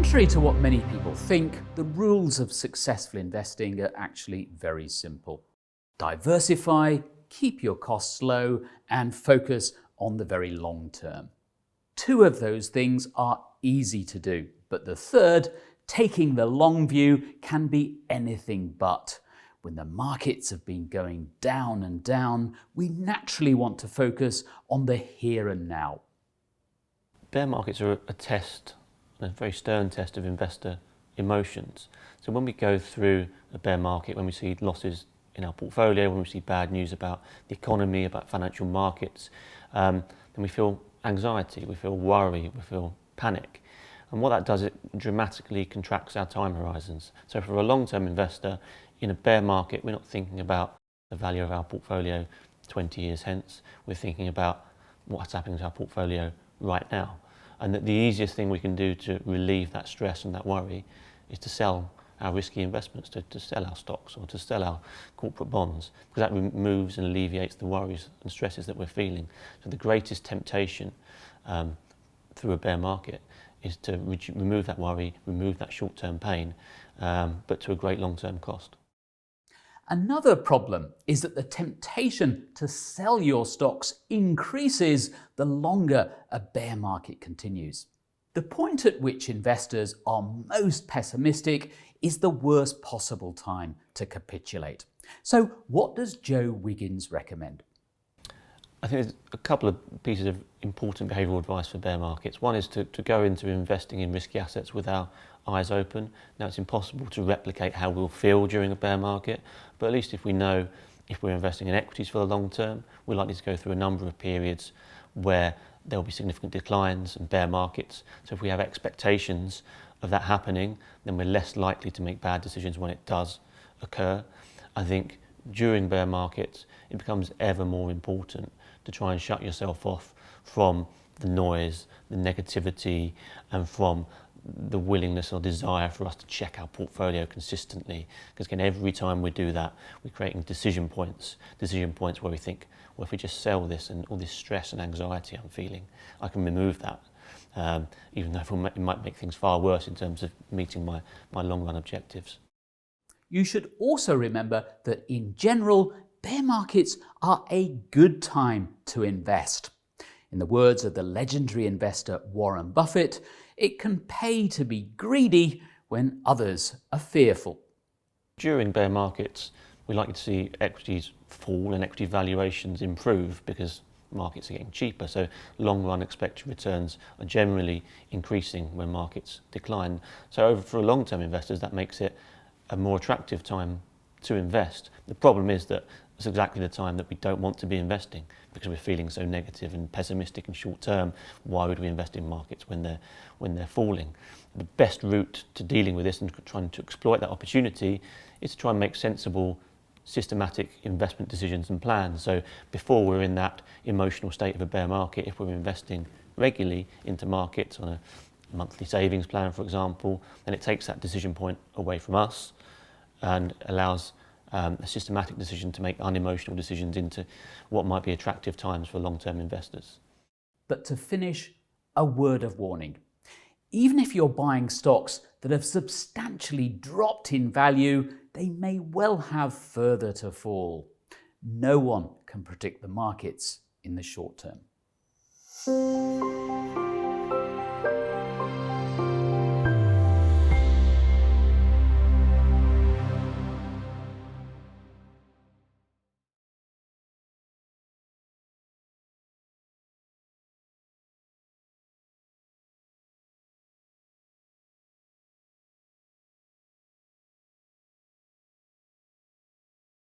Contrary to what many people think, the rules of successful investing are actually very simple. Diversify, keep your costs low, and focus on the very long term. Two of those things are easy to do, but the third, taking the long view, can be anything but. When the markets have been going down and down, we naturally want to focus on the here and now. Bear markets are a test, a very stern test of investor emotions. So when we go through a bear market, when we see losses in our portfolio, when we see bad news about the economy, about financial markets, then we feel anxiety, we feel worry, we feel panic. And what that does, it dramatically contracts our time horizons. So for a long-term investor, in a bear market, we're not thinking about the value of our portfolio 20 years hence. We're thinking about what's happening to our portfolio right now. And that the easiest thing we can do to relieve that stress and that worry is to sell our risky investments, to sell our stocks or to sell our corporate bonds, because that removes and alleviates the worries and stresses that we're feeling. So the greatest temptation through a bear market is to remove that worry, remove that short-term pain, but to a great long-term cost. Another problem is that the temptation to sell your stocks increases the longer a bear market continues. The point at which investors are most pessimistic is the worst possible time to capitulate. So what does Joe Wiggins recommend? I think there's a couple of pieces of important behavioural advice for bear markets. One is to go into investing in risky assets with our eyes open. Now, it's impossible to replicate how we'll feel during a bear market, but at least if we know if we're investing in equities for the long term, we're likely to go through a number of periods where there will be significant declines and bear markets. So if we have expectations of that happening, then we're less likely to make bad decisions when it does occur. I think during bear markets, it becomes ever more important to try and shut yourself off from the noise, the negativity, and from the willingness or desire for us to check our portfolio consistently. Because again, every time we do that, we're creating decision points where we think, well, if we just sell this and all this stress and anxiety I'm feeling, I can remove that, even though it might make things far worse in terms of meeting my long-run objectives. You should also remember that in general, bear markets are a good time to invest. In the words of the legendary investor Warren Buffett, it can pay to be greedy when others are fearful. During bear markets, we like to see equities fall and equity valuations improve because markets are getting cheaper. So long-run expected returns are generally increasing when markets decline. So for long-term investors, that makes it a more attractive time to invest. The problem is that it's exactly the time that we don't want to be investing because we're feeling so negative and pessimistic and short term. Why would we invest in markets when they're falling? The best route to dealing with this and trying to exploit that opportunity is to try and make sensible, systematic investment decisions and plans. So before we're in that emotional state of a bear market, if we're investing regularly into markets on a monthly savings plan, for example, then it takes that decision point away from us and allows a systematic decision to make unemotional decisions into what might be attractive times for long-term investors. But to finish, a word of warning. Even if you're buying stocks that have substantially dropped in value, they may well have further to fall. No one can predict the markets in the short term.